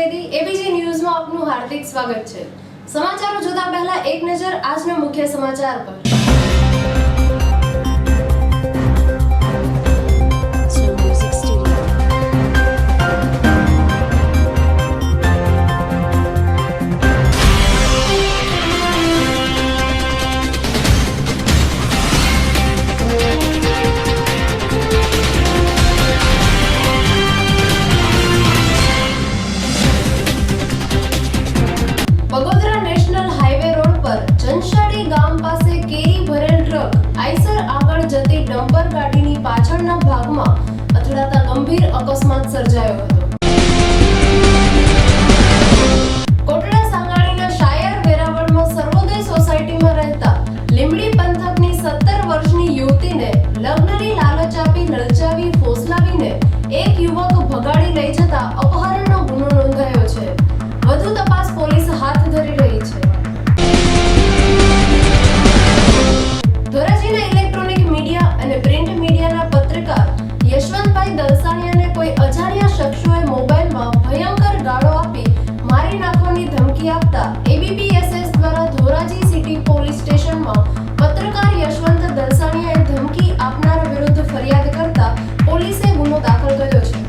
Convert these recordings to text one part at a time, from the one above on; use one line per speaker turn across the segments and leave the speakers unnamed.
Trivedi ABG ન્યૂઝમાં આપનું હાર્દિક સ્વાગત છે। સમાચારો જોતા પહેલા એક નજર આજના મુખ્ય સમાચાર પર। બગોદરા નેશનલ હાઈવે રોડ પર જનશાળી ગામ પાસે કેરી ભરેલ ટ્રક આઈસર આગળ જતી ડમ્પર ગાડીની પાછળના ભાગમાં અથડાતા ગંભીર અકસ્માત સર્જાયો હતો। કોટડા સાંગાણીના શાયર વેરાવળમાં સર્વોદય સોસાયટીમાં રહેતા લીંબડી પંથકની 17 વર્ષની યુવતીને લગ્નની લાલચ આપી લલચાવી ફોસલાવીને એક યુવક ભગાડી લઈ જતા અપહરણનો ગુનો નોંધાયો છે। વધુ તપાસ પોલીસ હાથ ધરી રહી છે। ધોરાજીના ઇલેક્ટ્રોનિક મીડિયા અને પ્રિન્ટ મીડિયાના પત્રકાર યશવંતભાઈ દલસાણીયાને કોઈ અજાણ્યા શખ્સોએ મોબાઈલમાં ભયંકર ગાળો આપી મારી નાખવાની ધમકી આપતા એબીપીએસએસ દ્વારા ધોરાજી સિટી પોલીસ સ્ટેશનમાં પત્રકાર યશવંત દલસાણીયાએ ધમકી આપનાર વિરુદ્ધ ફરિયાદ કરતા પોલીસે ગુનો દાખલ કર્યો છે।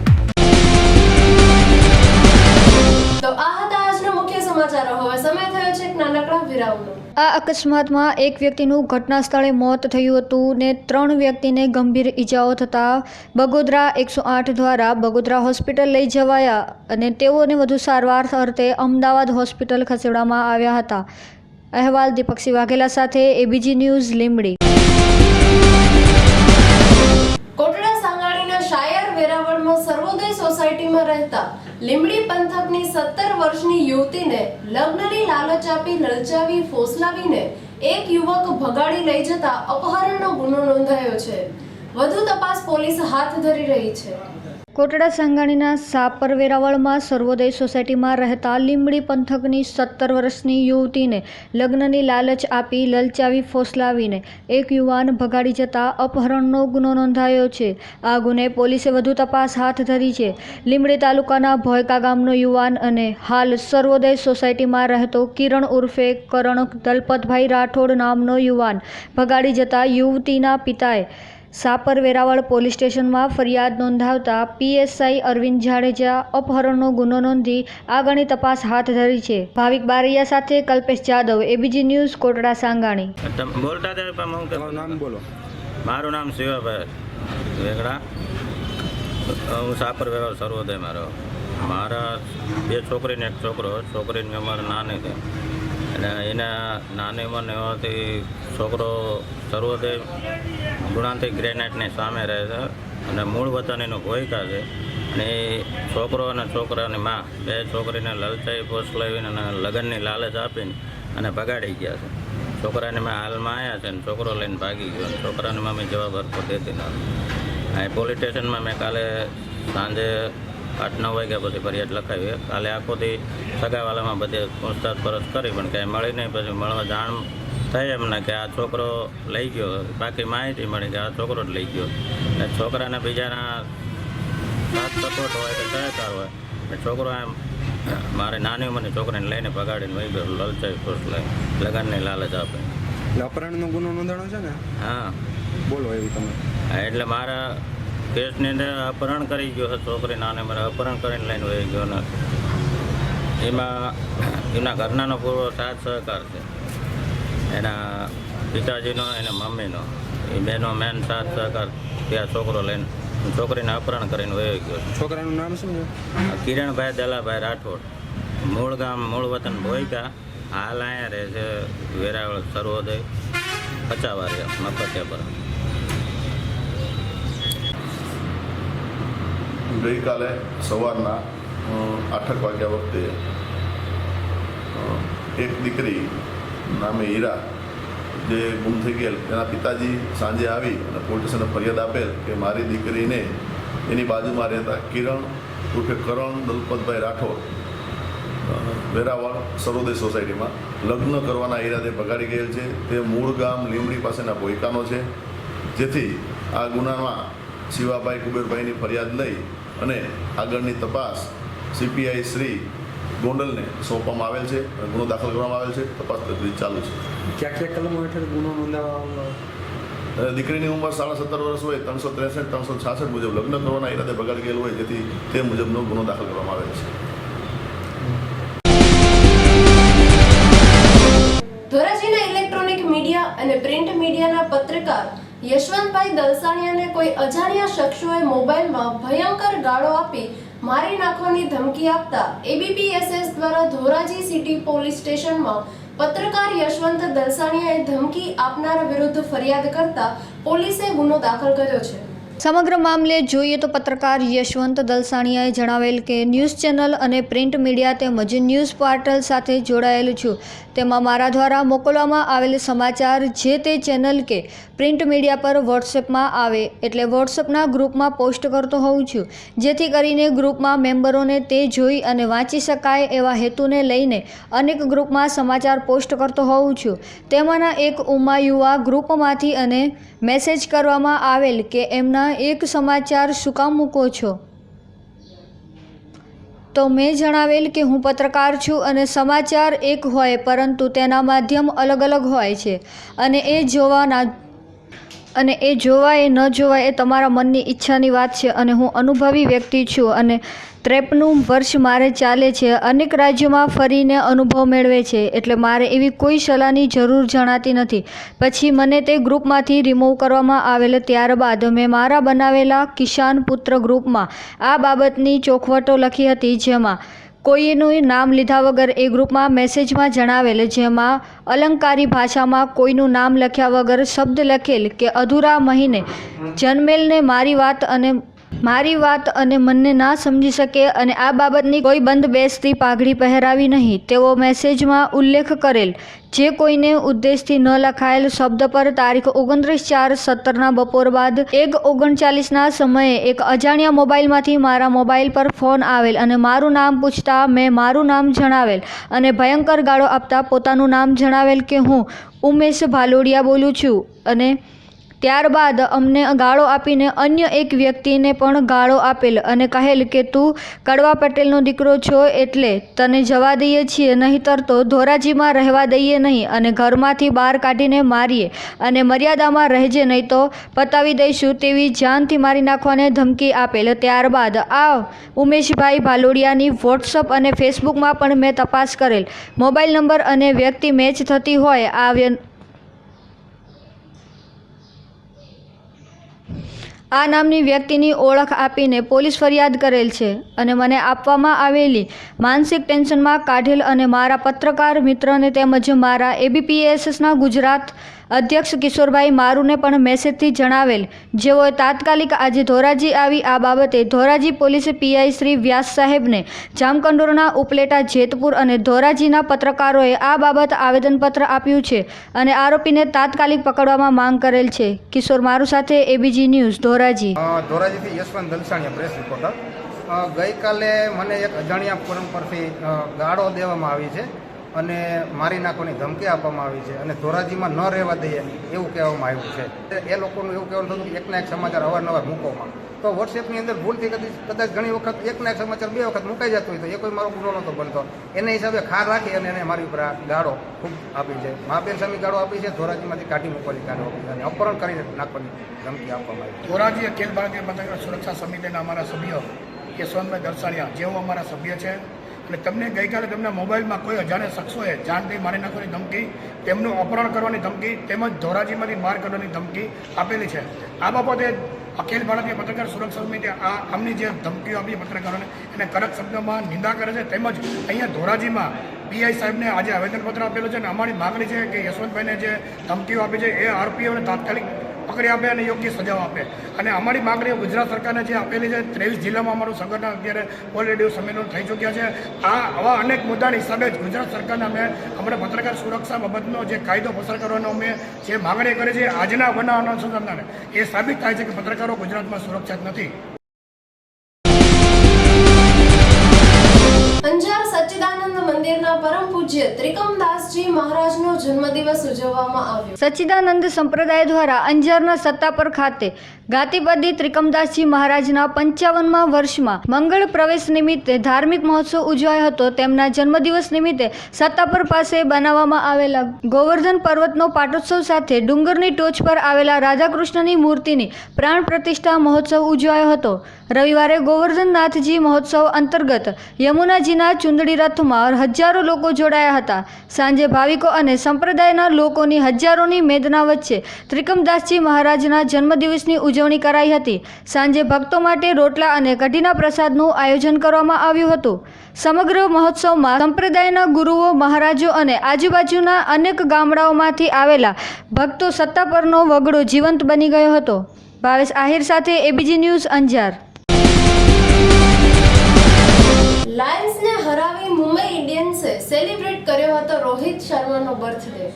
તો આ હતા આજના મુખ્ય સમાચારો। હવે સમય થયો છે એક નાનકડા વિરામનો।
આ અકસ્માતમાં એક વ્યક્તિનું ઘટના સ્થળે મોત થયું હતું ને 3 વ્યક્તિને ગંભીર ઈજાઓ થતાં બગોદરા 108 દ્વારા બગોદરા હોસ્પિટલ લઈ જવાયા અને તેઓને વધુ સારવાર અર્થે અમદાવાદ હોસ્પિટલ ખસેડવામાં આવ્યા હતા। અહેવાલ દીપકસિંહ વાઘેલા સાથે એબીજી ન્યૂઝ લીંબડી।
કોટડા સાંગાણીના શાયર વેરાવળમાં સર્વોદય સોસાયટીમાં રહેતા લીંબડી પંથકની 17 વર્ષની યુવતીને લગ્નની લાલચ આપી લલચાવી ફોસલાવીને એક યુવક ભગાડી લઈ જતા અપહરણનો ગુનો નોંધાયો છે। વધુ તપાસ પોલીસ હાથ ધરી રહી છે।
કોટડા સાંગાણીના સાપર વેરાવળમાં સર્વોદય સોસાયટીમાં રહેતા લીંબડી પંથકની 17 વર્ષની યુવતીને લગ્નની લાલચ આપી લલચાવી ફોસલાવીને એક યુવાન ભગાડી જતા અપહરણનો ગુનો નોંધાયો છે। આ ગુને પોલીસે વધુ તપાસ હાથ ધરી છે। લીંબડી તાલુકાના ભોયકા ગામનો યુવાન અને હાલ સર્વોદય સોસાયટીમાં રહેતો કિરણ ઉર્ફે કરણ દલપતભાઈ રાઠોડ નામનો યુવાન ભગાડી જતા યુવતીના પિતાએ સાપર વેરાવળ પોલીસ સ્ટેશનમાં ફરિયાદ નોંધાવતા પીએસઆઈ અરવિંદ જાડેજા અપહરણનો ગુનો નોંધી આગળની તપાસ હાથ ધરી છે। ભાવિક બારૈયા સાથે કલ્પેશ જાદવ, એબીજી ન્યૂઝ, કોટડા સાંગાણી।
બોલતા નામ બોલો। મારું નામ શિવાભાઈ વેગડા, હું સાપર વેરાવળ સર્વોદયમાં રહું। મારા 2 છોકરી ને 1 છોકરો। છોકરીની ઉંમર નાની છે અને એના નાની ઉંમરને હોવાથી છોકરો સર્વોદય ગુણાંતિક ગ્રેનાઇટની સામે રહે છે અને મૂળ વતન એનું ભોયકા છે અને એ છોકરો અને છોકરાની માં 2 છોકરીને લલચાઈ ફોસલાવીને અને લગ્નની લાલચ આપીને અને ભગાડી ગયા છે। છોકરાને મેં હાલમાં આવ્યા છે અને છોકરો લઈને ભાગી ગયો। છોકરાની મમ્મી જવાબ હરખો દેતી નથી। આ પોલીસ સ્ટેશનમાં મેં કાલે સાંજે 8-9 વાગ્યા પછી ફરિયાદ લખાવી। કાલે આખોથી સગાવાલામાં બધે પૂછતાછ પરત કરી પણ કાંઈ મળી નહીં। પછી મળવા જાણ થઈ એમને કે આ છોકરો લઈ ગયો, બાકી માહિતી મળી કે આ છોકરો જ લઈ ગયો અને છોકરાને બીજાના સાથ સપોર્ટ હોય કે સહકાર હોય અને છોકરો એમ મારે નાની ઉંમરની છોકરીને લઈને ભગાડીને વહી ગયો, લલચાઈ ફોસલાઈ લગ્નની લાલચ આપે।
અપહરણનો ગુનો નોંધાણો છે ને?
હા,
બોલો એવું તમે।
હા, એટલે મારા કેસની અંદર અપહરણ કરી ગયો છે છોકરી નાને, મારે અપહરણ કરીને લઈને વહી ગયો ને એમાં એમના ઘરનાનો પૂરો સાથ સહકાર છે। એના પિતાજીનો એના મમ્મીનો એ બેનો મેન સાથ સહકાર ત્યાં છોકરો લઈને છોકરીને અપહરણ કરીને વહી ગયો।
છોકરાનું નામ શું છે?
કિરણભાઈ દલાભાઈ રાઠોડ, મૂળ ગામ મૂળ વતન ભોયકા, હાલ અહીંયા રહે છે વેરાવળ સર્વોદય 50 વારિયા મફતિયા પર।
ગઈકાલે સવારના 8 વાગ્યા વખતે એક દીકરી નામે હીરા જે ગુમ થઈ ગયેલ તેના પિતાજી સાંજે આવી અને પોલીસ સ્ટેશને ફરિયાદ આપેલ કે મારી દીકરીને એની બાજુમાં રહેતા કિરણ ઉર્ફે કરણ દલપતભાઈ રાઠોડ વેરાવળ સર્વોદય સોસાયટીમાં લગ્ન કરવાના ઈરાદે ભગાડી ગયેલ છે। તે મૂળ ગામ લીંબડી પાસેના ભોયકાનો છે। જેથી આ ગુનામાં શિવાભાઈ કુબેરભાઈની ફરિયાદ લઈ અને આગળની તપાસ સીપીઆઈ શ્રી ગોંડલને સોંપવામાં આવેલ છે અને ગુનો દાખલ કરવામાં આવેલ છે. તપાસ તજવીજ ચાલુ છે.
ક્યાં કલમો હેઠળ ગુનો નોંધાવવામાં
દીકરીની ઉંમર 17.5 વર્ષ હોય, 363, 366 મુજબ લગ્ન કરવાના ઈરાદે બગાડ ગયેલ હોય, જેથી તે મુજબનો ગુનો દાખલ કરવામાં આવેલ છે.
ધોરાજીના ઇલેક્ટ્રોનિક મીડિયા અને પ્રિન્ટ મીડિયાના પત્રકાર યશવંતભાઈ દલસાણિયાને કોઈ અજાણ્યા શખ્સોએ મોબાઈલમાં ભયંકર ગાળો આપી મારી નાખવાની ધમકી આપતા એબીપીએસએસ દ્વારા ધોરાજી સિટી પોલીસ સ્ટેશનમાં પત્રકાર યશવંત દલસાણિયાએ ધમકી આપનાર વિરુદ્ધ ફરિયાદ કરતા પોલીસે ગુનો દાખલ કર્યો છે.
સમગ્ર મામલે જોઈએ તો પત્રકાર યશવંત દલસાણિયાએ જણાવેલ કે ન્યૂઝ ચેનલ અને પ્રિન્ટ મીડિયા તેમજ ન્યૂઝ પોર્ટલ સાથે જોડાયેલું છું. તેમાં મારા દ્વારા મોકલવામાં આવેલ સમાચાર જે તે ચેનલ કે પ્રિન્ટ મીડિયા પર વોટ્સએપમાં આવે એટલે વોટ્સએપના ગ્રુપમાં પોસ્ટ કરતો હોઉં છું, જેથી કરીને ગ્રુપમાં મેમ્બરોને તે જોઈ અને વાંચી શકાય એવા હેતુને લઈને અનેક ગ્રુપમાં સમાચાર પોસ્ટ કરતો હોઉં છું. તેમાંના એક ઉમા યુવા ગ્રુપમાંથી અને મેસેજ કરવામાં આવેલ કે એમના એક સમાચાર શું કામ મૂકો છો? તો મેં જણાવેલ કે હું પત્રકાર છું અને સમાચાર એક હોય પરંતુ તેના માધ્યમ અલગ અલગ હોય છે અને એ જોવાય ન જોવાય એ તમારા મનની ઈચ્છાની વાત છે અને હું અનુભવી વ્યક્તિ છું અને 53 વર્ષ મારે ચાલે છે. અનેક રાજ્યોમાં ફરીને અનુભવ મેળવે છે એટલે મારે એવી કોઈ સલાહની જરૂર જણાતી નથી. પછી મને તે ગ્રુપમાંથી રિમૂવ કરવામાં આવેલ. ત્યારબાદ મેં મારા બનાવેલા કિસાન પુત્ર ગ્રુપમાં આ બાબતની ચોખવટો લખી હતી, જેમાં કોઈનું નામ લીધા વગર એ ગ્રુપમાં મેસેજમાં જણાવેલ, જેમાં અલંકારી ભાષામાં કોઈનું નામ લખ્યા વગર શબ્દ લખેલ કે અધૂરા મહિને જન્મેલને મારી વાત અને મનને ના સમજી શકે અને આ બાબતની કોઈ બંધ બેસતી પાઘડી પહેરાવી નહીં તેવો મેસેજમાં ઉલ્લેખ કરેલ. જે કોઈને ઉદ્દેશથી ન લખાયેલ શબ્દ પર તારીખ 29/4/17 બપોર બાદ 1:39 સમયે એક અજાણ્યા મોબાઈલમાંથી મારા મોબાઈલ પર ફોન આવેલ અને મારું નામ પૂછતા મેં મારું નામ જણાવેલ અને ભયંકર ગાળો આપતા પોતાનું નામ જણાવેલ કે હું ઉમેશ ભાલોડિયા બોલું છું અને ત્યારબાદ અમને ગાળો આપીને અન્ય એક વ્યક્તિને પણ ગાળો આપેલ અને કહેલ કે તું કડવા પટેલનો દીકરો છો એટલે તને જવા દઈએ છીએ, નહીંતર તો ધોરાજીમાં રહેવા દઈએ નહીં અને ઘરમાંથી બહાર કાઢીને મારીએ અને મર્યાદામાં રહેજે નહીં તો પતાવી દઈશું તેવી જાનથી મારી નાખવાને ધમકી આપેલ. ત્યારબાદ આ ઉમેશભાઈ ભાલોડિયાની વોટ્સઅપ અને ફેસબુકમાં પણ મેં તપાસ કરેલ. મોબાઈલ નંબર અને વ્યક્તિ મેચ થતી હોય આ નામની વ્યક્તિની ઓળખ આપીને પોલીસ ફરિયાદ કરેલ છે અને મને આપવામાં આવેલી માનસિક ટેન્શનમાં કાઢેલ અને મારા પત્રકાર મિત્રને તેમજ મારા એબીપીએસએસના ગુજરાત અધ્યક્ષ કિશોરભાઈ મારુને પણ મેસેજથી જણાવેલ, જેઓએ તાત્કાલિક આજે ધોરાજી આવી આ બાબતે ધોરાજી પોલીસે પીઆઈ શ્રી વ્યાસ સાહેબને, જામકંડોરના ઉપલેટા જેતપુર અને ધોરાજીના પત્રકારોએ આ બાબત આવેદનપત્ર આપ્યું છે અને આરોપીને તાત્કાલિક પકડવામાં માંગ કરેલ છે. કિશોર મારુ સાથે એબીજી ન્યૂઝ ધોરાજી.
ધોરાજીથી યશવંત દલસાણિયા, પ્રેસ રિપોર્ટર. ગઈકાલે મને એક અજાણ્યા ફોન પરથી ગાળો દેવામાં આવી છે અને મારી નાખવાની ધમકી આપવામાં આવી છે અને ધોરાજીમાં ન રહેવા દઈએ એવું કહેવામાં આવ્યું છે. એ લોકોનું એવું કહેવાનું થતું કે એકના એક સમાચાર અવારનવાર મૂકવામાં, તો વોટ્સએપની અંદર ભૂલથી કદાચ ઘણી વખત એકના એક સમાચાર 2 વખત મુકાઈ જતું હોય તો એ કોઈ મારો ગુનો નહોતો બનતો. એના હિસાબે ખાર રાખી અને એને મારી ઉપર આ ગાળો ખૂબ આપી છે. મા બેન સામે ગાળો આપી છે, ધોરાજીમાંથી કાઢી મૂકવાની ગાળો આપી છે અને અપહરણ કરીને નાખવાની ધમકી આપવામાં આવી છે.
ધોરાજી અખિલ ભારતીય પત્રકાર સુરક્ષા સમિતિના અમારા સભ્યો યશવંતભાઈ દલસાણિયા જેઓ અમારા સભ્ય છે અને તમને ગઈકાલે તેમના મોબાઈલમાં કોઈ અજાણ્યા શખ્સોએ જાનથી મારી નાખવાની ધમકી, તેમનું અપહરણ કરવાની ધમકી તેમજ ધોરાજીમાંથી બહાર કાઢવાની ધમકી આપેલી છે. આ બાબતે અખિલ ભારતીય પત્રકાર સુરક્ષા સમિતિ આમની જે ધમકીઓ આપી પત્રકારોને એને કડક શબ્દોમાં નિંદા કરે છે. તેમજ અહીંયા ધોરાજીમાં પીઆઈ સાહેબને આજે આવેદનપત્ર આપેલું છે અને અમારી માગણી છે કે યશવંતભાઈને જે ધમકીઓ આપી છે એ આરોપીઓને તાત્કાલિક પકડી આપે અને યોગ્ય સજાઓ આપે. અને અમારી માગણીઓ ગુજરાત સરકારને જે આપેલી છે, 23 જિલ્લામાં અમારું સંગઠન અત્યારે ઓલરેડી સંમેલન થઈ ચૂક્યા છે. આવા અનેક મુદ્દાના હિસાબે જ ગુજરાત સરકારને અમે અમારા પત્રકાર સુરક્ષા બાબતનો જે કાયદો પસાર કરવાનો અમે જે માગણી કરી છે, આજના બનાવના અનુસંધાને એ સાબિત થાય છે કે પત્રકારો ગુજરાતમાં સુરક્ષિત નથી.
અંજાર સચ્ચિદાનંદ મંદિર મંદિરના પરમ પૂજ્ય ત્રિકમદાસજી મહારાજનો જન્મદિવસ ઉજવવામાં આવ્યો.
સચ્ચિદાનંદ સંપ્રદાય દ્વારા અંજારના સત્તાપર ખાતે ગાતિપદી ત્રિકમદાસજી મહારાજના 55મા વર્ષમાં મંગળ પ્રવેશ નિમિત્તે ધાર્મિક મહોત્સવ ઉજવાયો હતો. તેમના જન્મદિવસ નિમિત્તે સત્તાપર પાસે બનાવવામાં આવેલા ગોવર્ધન પર્વતનો પાટોત્સવ સાથે ડુંગરની ટોચ પર આવેલા રાધાકૃષ્ણની મૂર્તિની પ્રાણ પ્રતિષ્ઠા મહોત્સવ ઉજવાયો હતો. રવિવારે ગોવર્ધનનાથજી મહોત્સવ અંતર્ગત યમુનાજીના ચુંદડી રથમાં હજારો લોકો જોડાયા હતા. સાંજે ભાવિકો અને સંપ્રદાયના લોકોની હજારોની મેદના વચ્ચે ત્રિકમદાસજી મહારાજના જન્મદિવસની ઉજવણી કરાઈ હતી. સાંજે ભક્તો માટે રોટલા અને કઢીના પ્રસાદનું આયોજન કરવામાં આવ્યું હતું. સમગ્ર મહોત્સવમાં સંપ્રદાયના ગુરુઓ, મહારાજો અને આજુબાજુના અનેક ગામડાઓમાંથી આવેલા ભક્તો સત્તાપરનો વગડો જીવંત બની ગયો હતો. ભાવેશ આહિર સાથે એબીજી ન્યૂઝ અંજાર.
લાયન્સને હરાવી મુંબઈ ઇન્ડિયન્સે સેલિબ્રેટ કર્યો હતો રોહિત શર્માનો બર્થડે.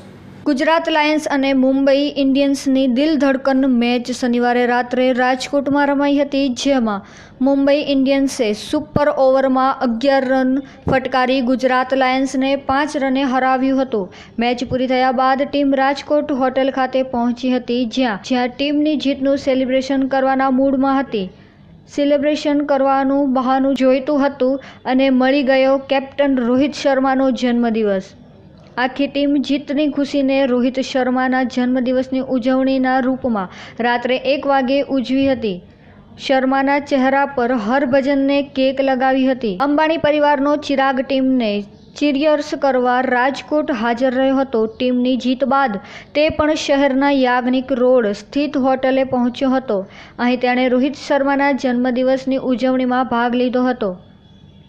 ગુજરાત લાયન્સ અને મુંબઈ ઇન્ડિયન્સની દિલ ધડકન મેચ શનિવારે રાત્રે રાજકોટમાં રમાઈ હતી, જેમાં મુંબઈ ઇન્ડિયન્સે સુપર ઓવરમાં 11 રન ફટકારી ગુજરાત લાયન્સને 5 રને હરાવ્યું હતું. મેચ પૂરી થયા બાદ ટીમ રાજકોટ હોટેલ ખાતે પહોંચી હતી, જ્યાં ટીમની જીતનું સેલિબ્રેશન કરવાના મૂડમાં હતી. સેલિબ્રેશન કરવાનું બહાનું જોઈતું હતું અને મળી ગયો કેપ્ટન રોહિત શર્માનો જન્મદિવસ. આખી ટીમ જીતની ખુશીને રોહિત શર્માના જન્મદિવસની ઉજવણીના રૂપમાં રાત્રે 1 વાગે ઉજવી હતી. શર્માના ચહેરા પર હરભજનને કેક લગાવી હતી. અંબાણી પરિવારનો ચિરાગ ટીમને ચીયર્સ કરવા રાજકોટ હાજર રહ્યો હતો. ટીમની જીત બાદ તે પણ શહેરના યાજ્ઞિક રોડ સ્થિત હોટલે પહોંચ્યો હતો. અહીં તેણે રોહિત શર્માના જન્મદિવસની ઉજવણીમાં ભાગ લીધો હતો.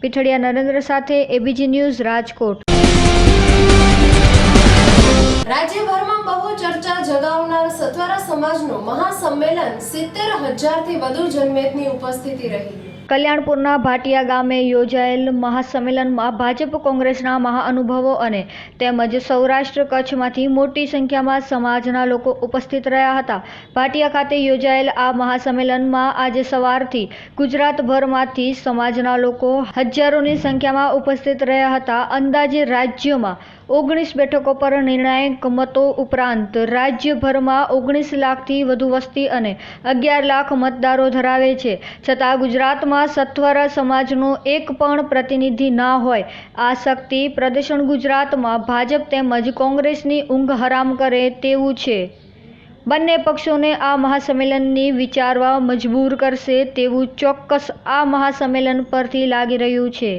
પીઠડિયા નરેન્દ્ર સાથે એબીજી ન્યૂઝ રાજકોટ.
રાજ્યભરમાં બહુ ચર્ચા જગાવનાર સત્વરા સમાજનું મહાસંમેલન 70,000થી વધુ જનમેદની ઉપસ્થિતિ રહી.
કલ્યાણપુરના ભાટિયા ગામે યોજાયેલ મહાસંમેલનમાં ભાજપ કોંગ્રેસના મહાઅનુભવો અને તેમજ સૌરાષ્ટ્ર કચ્છમાંથી મોટી સંખ્યામાં સમાજના લોકો ઉપસ્થિત રહ્યા હતા. ભાટિયા ખાતે યોજાયેલ આ મહાસંમેલનમાં આજે સવારથી ગુજરાતભરમાંથી સમાજના લોકો હજારોની સંખ્યામાં ઉપસ્થિત રહ્યા હતા. અંદાજે રાજ્યમાં 19 બેઠકો પર નિર્ણાયક મતો ઉપરાંત રાજ્યભરમાં 19 લાખથી વધુ વસ્તી અને 11 લાખ મતદારો ધરાવે છે. છતાં ગુજરાતમાં સત્વરા સમાજનો એક પણ પ્રતિનિધિ ના હોય. આ શક્તિ પ્રદર્શન ગુજરાતમાં ભાજપ તેમજ કોંગ્રેસની ઊંઘ હરામ કરે તેવું છે. બંને પક્ષોને આ મહાસંમેલનની વિચારવા મજબૂર કરશે તેવું ચોક્કસ આ મહાસંમેલન પરથી લાગી રહ્યું છે.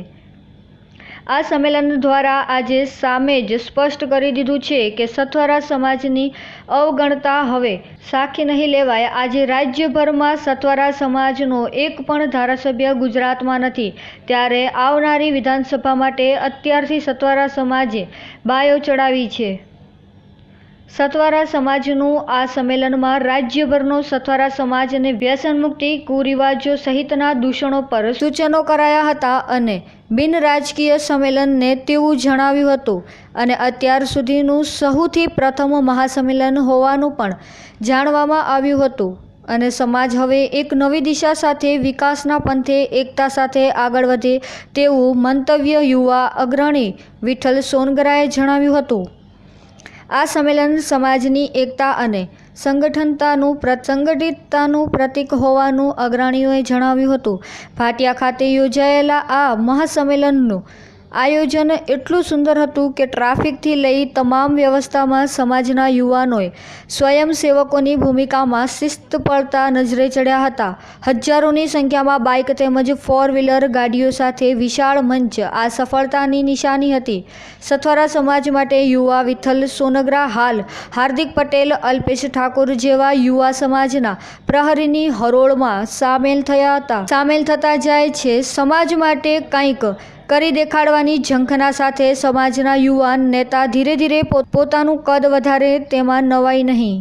આ સંમેલન દ્વારા આજે સામે જ સ્પષ્ટ કરી દીધું છે કે સત્વરા સમાજની અવગણતા હવે સાખી નહીં લેવાય. આજે રાજ્યભરમાં સત્વરા સમાજનો એક પણ ધારાસભ્ય ગુજરાતમાં નથી, ત્યારે આવનારી વિધાનસભા માટે અત્યારથી સત્વરા સમાજે બાયો ચડાવી છે. સત્વરા સમાજનું આ સંમેલનમાં રાજ્યભરનો સત્વરા સમાજને વ્યસનમુક્તિ, કુરિવાજો સહિતના દૂષણો પર સૂચનો કરાયા હતા અને બિનરાજકીય સંમેલનને તેવું જણાવ્યું હતું અને અત્યાર સુધીનું સૌથી પ્રથમ મહાસંમેલન હોવાનું પણ જાણવામાં આવ્યું હતું અને સમાજ હવે એક નવી દિશા સાથે વિકાસના પંથે એકતા સાથે આગળ વધે તેવું મંતવ્ય યુવા અગ્રણી વિઠ્ઠલ સોનગરાએ જણાવ્યું હતું. આ સંમેલન સમાજની એકતા અને સંગઠિતતાનું પ્રતીક હોવાનું અગ્રણીઓએ જણાવ્યું હતું. ભાટિયા ખાતે યોજાયેલા આ મહાસંમેલનનું આયોજન એટલું સુંદર હતું કે ટ્રાફિકથી લઈ તમામ વ્યવસ્થામાં સમાજના યુવાનોએ સ્વયંસેવકોની ભૂમિકામાં શિસ્ત પાળતા નજરે ચડ્યા હતા. હજારોની સંખ્યામાં બાઇક તેમજ 4-વ્હીલર ગાડીઓ સાથે વિશાળ મંચ આ સફળતાની નિશાની હતી. સત્વરા સમાજ માટે યુવા વિઠ્ઠલ સોનગરા, હાલ હાર્દિક પટેલ, અલ્પેશ ઠાકોર જેવા યુવા સમાજના પ્રહરીની હરોળમાં સામેલ થતા જાય છે. સમાજ માટે કંઈક કરી દેખાડવાની ઝંખના સાથે સમાજના યુવાન નેતા ધીરે ધીરે પોતાનું કદ વધારે તેમાં નવાઈ નહીં.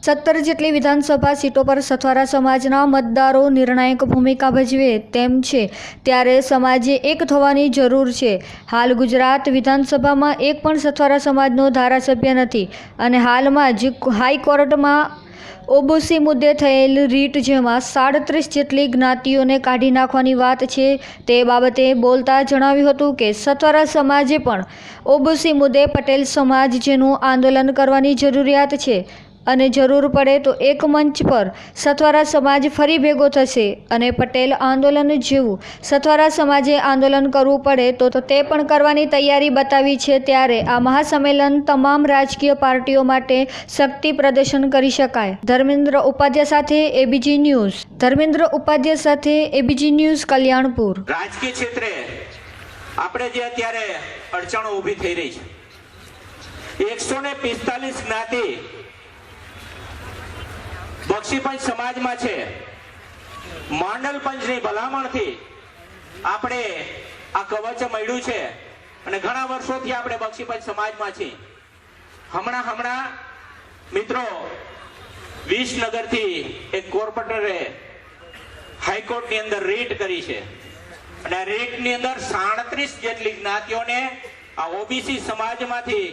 17 જેટલી વિધાનસભા સીટો પર સથવારા સમાજના મતદારો નિર્ણાયક ભૂમિકા ભજવે તેમ છે, ત્યારે સમાજે એક થવાની જરૂર છે. હાલ ગુજરાત વિધાનસભામાં એક પણ સથવારા સમાજનો ધારાસભ્ય નથી અને હાલમાં જ હાઈકોર્ટમાં ઓબીસી મુદ્દે થયેલ રીટ જેમાં 37 જેટલી જ્ઞાતિઓને કાઢી નાખવાની વાત છે તે બાબતે બોલતા જણાવ્યું હતું કે સથવારા સમાજે પણ ઓબીસી મુદ્દે પટેલ સમાજ જેનું આંદોલન કરવાની જરૂરિયાત છે અને જરૂર પડે તો એક મંચ પર સથવારા સમાજ ફરી ભેગો થશે અને પટેલ આંદોલન જેવું સથવારા સમાજે આંદોલન કરવું પડે તો તે પણ કરવાની તૈયારી બતાવી છે. ત્યારે આ મહાસંમેલન તમામ રાજકીય પાર્ટીઓ માટે શક્તિ પ્રદર્શન કરી શકાય. ધર્મેન્દ્ર ઉપાધ્યાય સાથે એબીજી ન્યૂઝ કલ્યાણપુર.
રાજકીય ક્ષેત્રે આપણે જે અત્યારે અડચણો ઊભી થઈ રહી છે, 145 જ્ઞાતિ બક્ષીપંચ સમાજમાં છે. માંડલ પંચની ભલામણથી આપણે આ કવચ મળ્યું છે અને ઘણા વર્ષોથી આપણે બક્ષીપંચ સમાજમાં છીએ. હમણાં મિત્રો વિસનગરથી એક કોર્પોરેટરે હાઈકોર્ટની અંદર રીટ કરી છે અને આ રીટની અંદર 37 જેટલી જ્ઞાતિઓને આ ઓબીસી સમાજમાંથી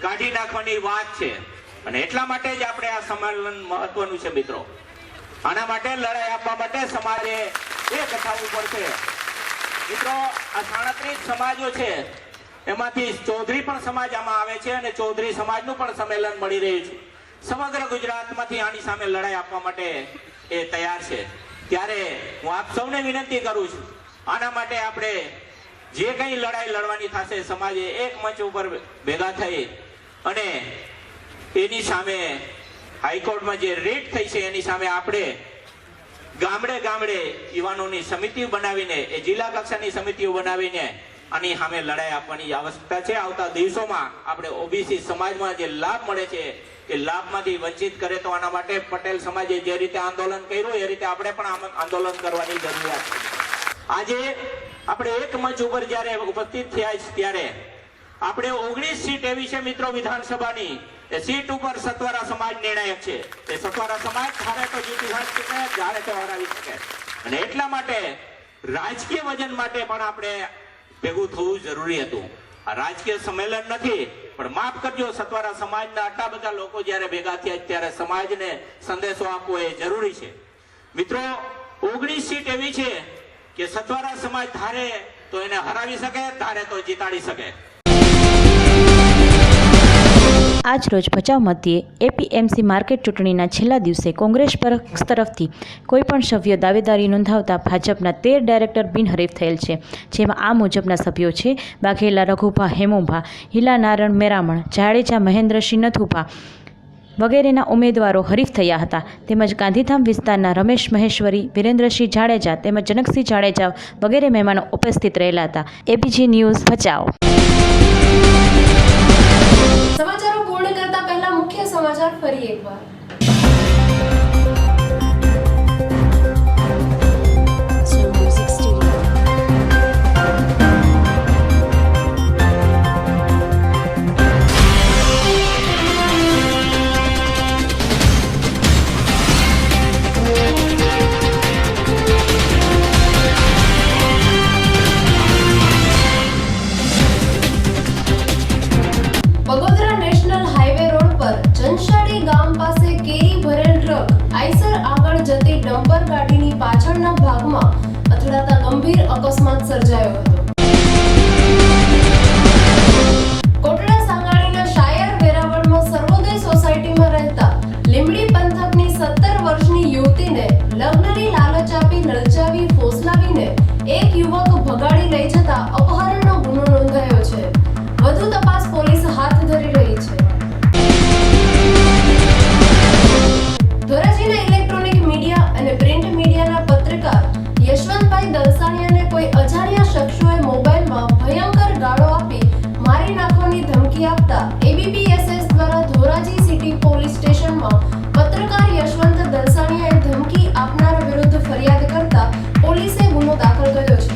કાઢી નાખવાની વાત છે અને એટલા માટે જ આપણે આ સંમેલન મહત્વનું છે. મિત્રો, આના માટે લડાઈ આપવા માટે સમાજે એક થવું પડશે. મિત્રો, આ 37 સમાજો છે એમાંથી ચૌધરી પણ સમાજ આમાં આવે છે અને ચૌધરી સમાજનું પણ સંમેલન મળી રહ્યું છે. સમગ્ર ગુજરાતમાંથી આની સામે લડાઈ આપવા માટે એ તૈયાર છે. ત્યારે હું આપ સૌને વિનંતી કરું છું, આના માટે આપણે જે કંઈ લડાઈ લડવાની થશે સમાજે એક મંચ ઉપર ભેગા થઈ અને એની સામે હાઈકોર્ટમાં જે રીટ થઈ છે એની સામે આપણે ગામડે યુવાનોની સમિતિઓ બનાવીને, એ જિલ્લા કક્ષાની સમિતિઓ બનાવીને આની સામે લડાઈ આપવાની આવશ્યકતા છે. આવતા દિવસોમાં આપણે ઓબીસી સમાજમાં જે લાભ મળે છે એ લાભમાંથી વંચિત કરે તો આના માટે પટેલ સમાજે જે રીતે આંદોલન કર્યું એ રીતે આપણે પણ આંદોલન કરવાની જરૂરિયાત છે. આજે આપણે એક મંચ ઉપર જ્યારે ઉપસ્થિત થયા છે ત્યારે આપણે 19 સીટ એવી છે મિત્રો વિધાનસભાની, એ સીટ ઉપર સતવારા સમાજ નિર્ણાયક છે. એ સતવારા સમાજ ધારે તો જીતી શકે, ધારે તો હરાવી શકે અને એટલા માટે રાજકીય વજન માટે પણ આપણે ભેગું થવું જરૂરી હતું. આ રાજકીય સંમેલન નથી, પણ માફ કરજો, સતવારા સમાજના આટલા બધા લોકો જ્યારે ભેગા થયા ત્યારે સમાજને સંદેશો આપવો એ જરૂરી છે. મિત્રો, 19 સીટ એવી છે કે સતવારા સમાજ ધારે તો એને હરાવી શકે, ધારે તો જીતાડી શકે.
આજ રોજ ભચાઉ મધ્યે એપીએમસી માર્કેટ ચૂંટણીના છેલ્લા દિવસે કોંગ્રેસ પક્ષ તરફથી કોઈપણ સભ્યો દાવેદારી નોંધાવતા ભાજપના 13 ડાયરેક્ટર બિનહરીફ થયેલ છે. જેમાં આ મુજબના સભ્યો છે: વાઘેલા રઘુભા હેમુભા, હિલા નારણ મેરામણ, જાડેજા મહેન્દ્રસિંહ નથુભા વગેરેના ઉમેદવારો હરીફ થયા હતા. તેમજ ગાંધીધામ વિસ્તારના રમેશ મહેશ્વરી, વિરેન્દ્રસિંહ જાડેજા તેમજ જનકસિંહ જાડેજા વગેરે મહેમાનો ઉપસ્થિત રહેલા હતા. ABG news Bhachau.
સમાચારો પૂર્ણ કરતા પહેલા મુખ્ય સમાચાર ફરી એકવાર. બગોદરા નેશનલ હાઈવે રોડ પર જનશાળી ગામ પાસે કેરી ભરેલ ટ્રક આઈસર આગળ જતી ડમ્પર ગાડીની પાછળના ભાગમાં અથડાતા ગંભીર અકસ્માત સર્જાયો હતો. કોટડા સાંગાણીના શાયર વેરાવળમાં સર્વોદય સોસાયટીમાં રહેતા લીંબડી પંથકની 17 વર્ષની યુવતીને લગ્નની લાલચ આપી લલચાવી ફોસલાવીને એક યુવક ભગાડી લઈ જતા અપહરણનો ગુનો નોંધાયો છે. વધુ તપાસ પોલીસ હાથ ધરી રહી છે. ધોરાજીના ઇલેક્ટ્રોનિક મીડિયા અને પ્રિન્ટ મીડિયાના પત્રકાર યશવંતભાઈ દલસાણીયાને કોઈ અજાણ્યા શખ્સોએ મોબાઈલમાં ભયંકર ગાળો આપી મારી નાખવાની ધમકી આપતા એબીપીએસએસ દ્વારા ધોરાજી સિટી પોલીસ સ્ટેશનમાં પત્રકાર યશવંત દલસાણીયાએ ધમકી આપનાર વિરુદ્ધ ફરિયાદ કરતા પોલીસે ગુનો દાખલ કર્યો છે.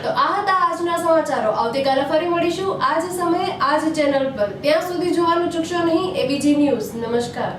તો આ હતા આજના સમાચારો. આવતીકાલે ફરી મળીશું આ જ સમયે આ જ ચેનલ પર. ત્યાં સુધી જોવાનું ચૂકશો નહીં. ABG news. નમસ્કાર.